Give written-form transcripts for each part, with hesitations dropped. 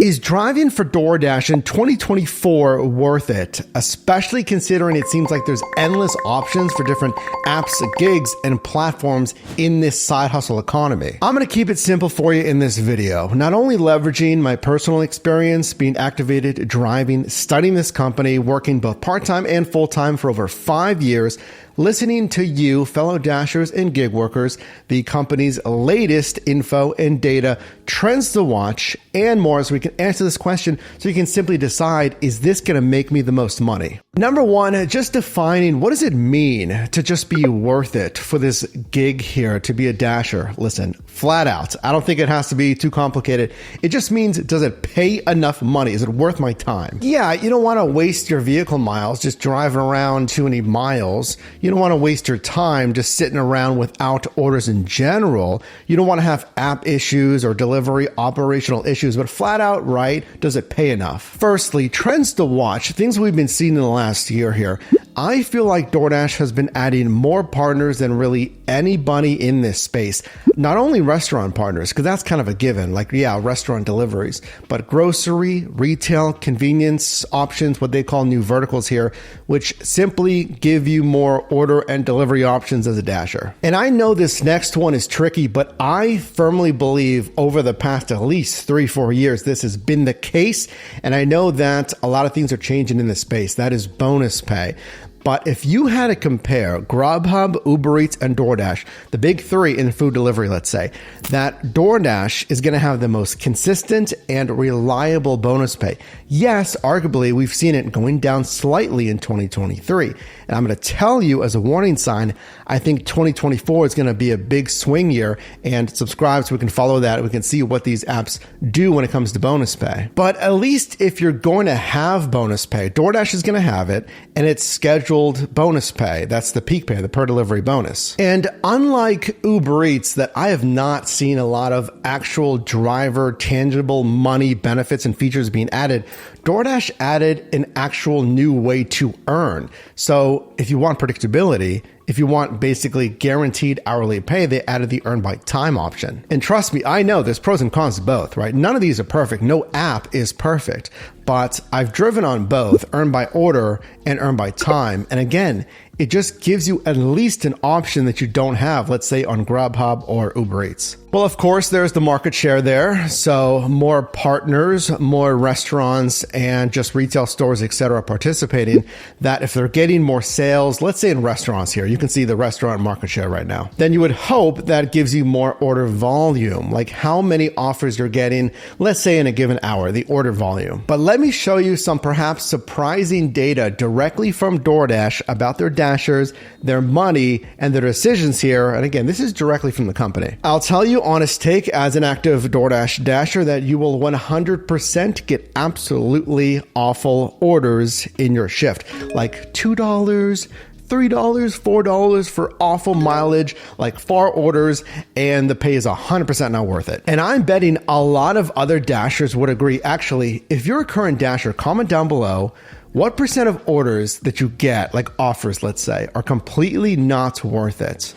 Is driving for DoorDash in 2024 worth it? Especially considering it seems like there's endless options for different apps, gigs, and platforms in this side hustle economy. I'm going to keep it simple for you in this video. Not only leveraging my personal experience being activated, driving, studying this company, working both part-time and full-time for over 5 years, listening to you, fellow Dashers and gig workers, the company's latest info and data, trends to watch, and more, so we can answer this question so you can simply decide, is this going to make me the most money? Number one, just defining what does it mean to just be worth it for this gig here to be a Dasher? Listen, flat out, I don't think it has to be too complicated. It just means, does it pay enough money? Is it worth my time? Yeah, you don't want to waste your vehicle miles just driving around too many miles. You don't want to waste your time just sitting around without orders in general. You don't want to have app issues or delivery operational issues, but flat out, right, does it pay enough? Firstly, trends to watch, things we've been seeing in the last year here. I feel like DoorDash has been adding more partners than really anybody in this space. Not only restaurant partners, because that's kind of a given, like, yeah, restaurant deliveries, but grocery, retail, convenience options, what they call new verticals here, which simply give you more order and delivery options as a Dasher. And I know this next one is tricky, but I firmly believe over the past at least 3-4 years, this has been the case. And I know that a lot of things are changing in this space. That is bonus pay. But if you had to compare Grubhub, Uber Eats, and DoorDash, the big three in food delivery, let's say, that DoorDash is going to have the most consistent and reliable bonus pay. Yes, arguably, we've seen it going down slightly in 2023. And I'm going to tell you as a warning sign, I think 2024 is going to be a big swing year, and subscribe so we can follow that. We can see what these apps do when it comes to bonus pay. But at least if you're going to have bonus pay, DoorDash is going to have it, and it's scheduled bonus pay. That's the peak pay, the per delivery bonus. And unlike Uber Eats, that I have not seen a lot of actual driver tangible money benefits and features being added, DoorDash added an actual new way to earn. So if you want predictability, if you want basically guaranteed hourly pay, they added the earn by time option. And trust me, I know there's pros and cons to both, right? None of these are perfect. No app is perfect, but I've driven on both earn by order and earn by time. And again, it just gives you at least an option that you don't have, let's say on Grubhub or Uber Eats. Well, of course, there's the market share there. So more partners, more restaurants, and just retail stores, etc., participating, that if they're getting more sales, let's say in restaurants here, you can see the restaurant market share right now, then you would hope that gives you more order volume, like how many offers you're getting, let's say in a given hour, the order volume. But let me show you some perhaps surprising data directly from DoorDash about their Dashers, their money, and their decisions here. And again, this is directly from the company. I'll tell you honest take as an active DoorDash Dasher that you will 100% get absolutely awful orders in your shift, like $2, $3, $4 for awful mileage, like far orders, and the pay is 100% not worth it. And I'm betting a lot of other Dashers would agree. Actually, if you're a current Dasher, comment down below what percent of orders that you get, like offers, let's say, are completely not worth it.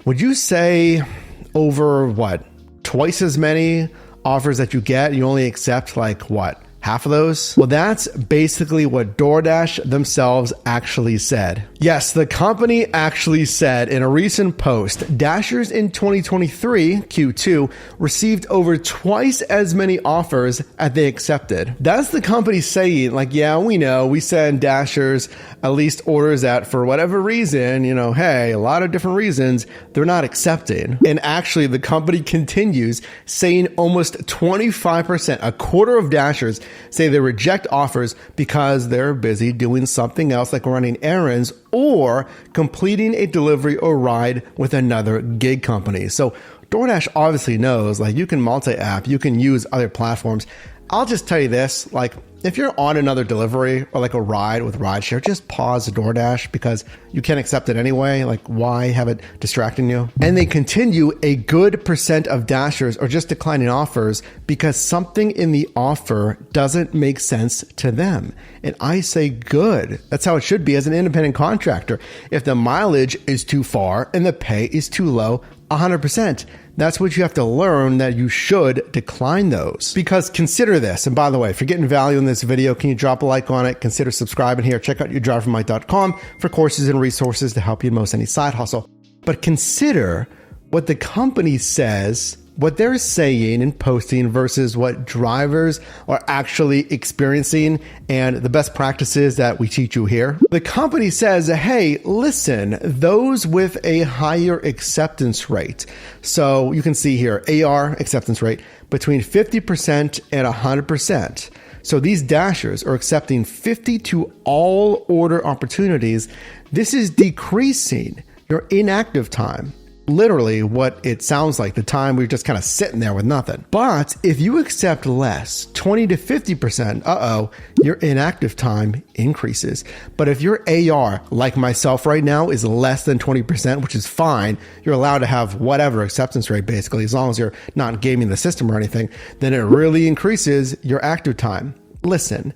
Would you say over what, twice as many offers that you get, you only accept like what, half of those? Well, that's basically what DoorDash themselves actually said. Yes, the company actually said in a recent post, Dashers in 2023 Q2 received over twice as many offers as they accepted. That's the company saying, like, yeah, we know we send Dashers at least orders that for whatever reason, you know, hey, a lot of different reasons, they're not accepting. And actually the company continues saying almost 25%, a quarter of Dashers say they reject offers because they're busy doing something else like running errands or completing a delivery or ride with another gig company. So DoorDash obviously knows, like, you can multi-app, you can use other platforms. I'll just tell you this, like, if you're on another delivery or like a ride with rideshare, just pause DoorDash because you can't accept it anyway. Like, why have it distracting you? And they continue, a good percent of Dashers are just declining offers because something in the offer doesn't make sense to them. And I say good. That's how it should be as an independent contractor. If the mileage is too far and the pay is too low, 100%. that's what you have to learn, that you should decline those. Because consider this, and by the way, if you're getting value in this video, can you drop a like on it? Consider subscribing here. Check out yourdrivermike.com for courses and resources to help you in most any side hustle. But consider what the company says, what they're saying and posting versus what drivers are actually experiencing and the best practices that we teach you here. The company says, hey, listen, those with a higher acceptance rate. So you can see here, AR acceptance rate between 50% and 100%. So these dashers are accepting 50 to all order opportunities. This is decreasing your inactive time. Literally what it sounds like, the time we're just kind of sitting there with nothing. But if you accept less, 20 to 50%, your inactive time increases. But if your AR, like myself right now, is less than 20%, which is fine, you're allowed to have whatever acceptance rate basically, as long as you're not gaming the system or anything, then it really increases your active time. Listen,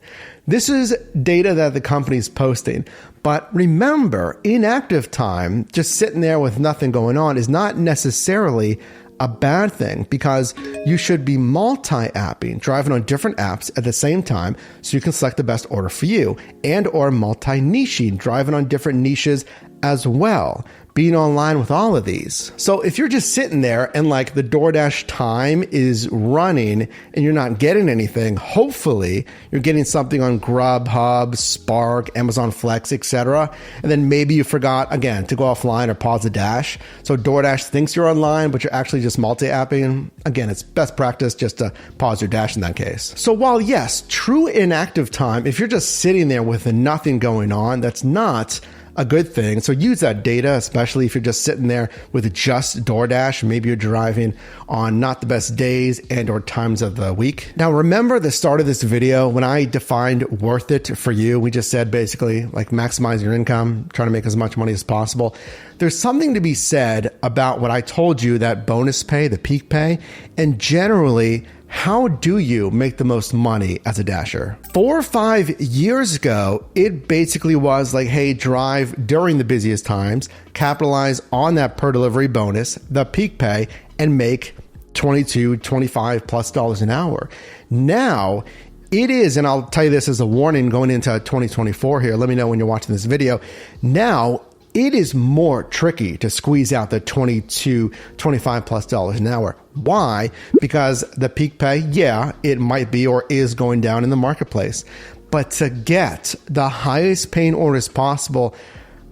this is data that the company's posting, but remember, inactive time, just sitting there with nothing going on, is not necessarily a bad thing, because you should be multi-apping, driving on different apps at the same time so you can select the best order for you, and or multi-niching, driving on different niches as well, being online with all of these. So if you're just sitting there and like the DoorDash time is running and you're not getting anything, hopefully you're getting something on Grubhub, Spark, Amazon Flex, etc. And then maybe you forgot, again, to go offline or pause the dash. So DoorDash thinks you're online, but you're actually just multi-apping. Again, it's best practice just to pause your dash in that case. So while yes, true inactive time, if you're just sitting there with nothing going on, that's not a good thing. So use that data, especially if you're just sitting there with just DoorDash. Maybe you're driving on not the best days and or times of the week. Now, remember the start of this video when I defined worth it for you? We just said basically like maximize your income, trying to make as much money as possible. There's something to be said about what I told you, that bonus pay, the peak pay, and generally, how do you make the most money as a dasher? 4 or 5 years ago, it basically was like, hey, drive during the busiest times, capitalize on that per delivery bonus, the peak pay, and make $22, $25 plus an hour. Now, it is, and I'll tell you this as a warning going into 2024 here, let me know when you're watching this video. Now, it is more tricky to squeeze out the $22, $25 plus an hour. Why? Because the peak pay, yeah, it might be or is going down in the marketplace. But to get the highest paying orders possible,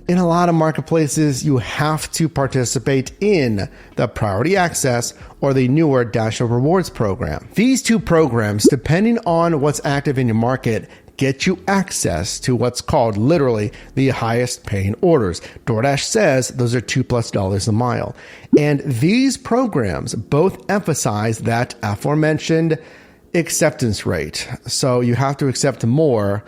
in a lot of marketplaces, you have to participate in the Priority Access or the newer Dasher Rewards program. These two programs, depending on what's active in your market, get you access to what's called literally the highest paying orders. DoorDash says those are $2+ a mile. And these programs both emphasize that aforementioned acceptance rate. So you have to accept more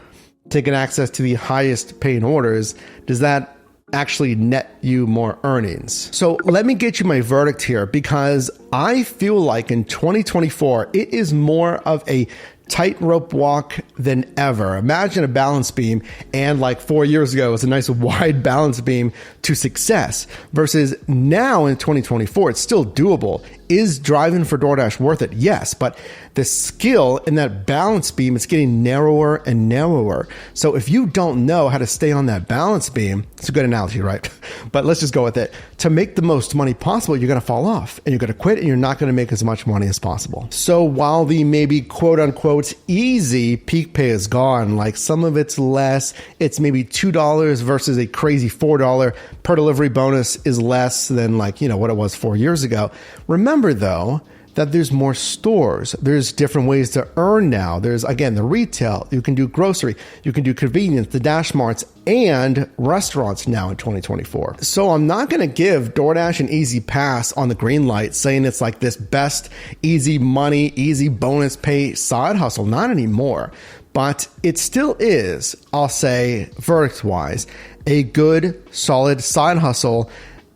to get access to the highest paying orders. Does that actually net you more earnings? So let me get you my verdict here, because I feel like in 2024, it is more of a tightrope walk than ever. Imagine a balance beam, and like 4 years ago, it was a nice wide balance beam to success, versus now in 2024, it's still doable. Is driving for DoorDash worth it? Yes, but the skill in that balance beam is getting narrower and narrower. So if you don't know how to stay on that balance beam, it's a good analogy, right? But let's just go with it. To make the most money possible, you're going to fall off and you're going to quit and you're not going to make as much money as possible. So while the maybe quote unquote easy peak pay is gone, like some of it's less, it's maybe $2 versus a crazy $4 per delivery bonus is less than like, what it was 4 years ago. Remember though, that there's more stores. There's different ways to earn now. There's, again, the retail. You can do grocery. You can do convenience, the Dash Marts, and restaurants now in 2024. So I'm not going to give DoorDash an easy pass on the green light, saying it's like this best easy money, easy bonus pay side hustle. Not anymore. But it still is, I'll say, verdict-wise, a good, solid side hustle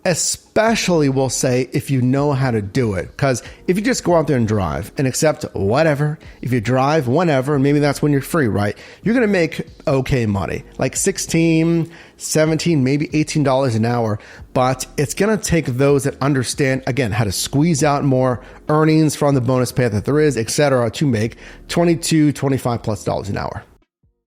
especially we'll say if you know how to do it. Because if you just go out there and drive and accept whatever, if you drive whenever, maybe that's when you're free, right? You're going to make okay money, like $16, $17, maybe $18 an hour. But it's going to take those that understand, again, how to squeeze out more earnings from the bonus pay that there is, etc., to make $22, $25+ an hour.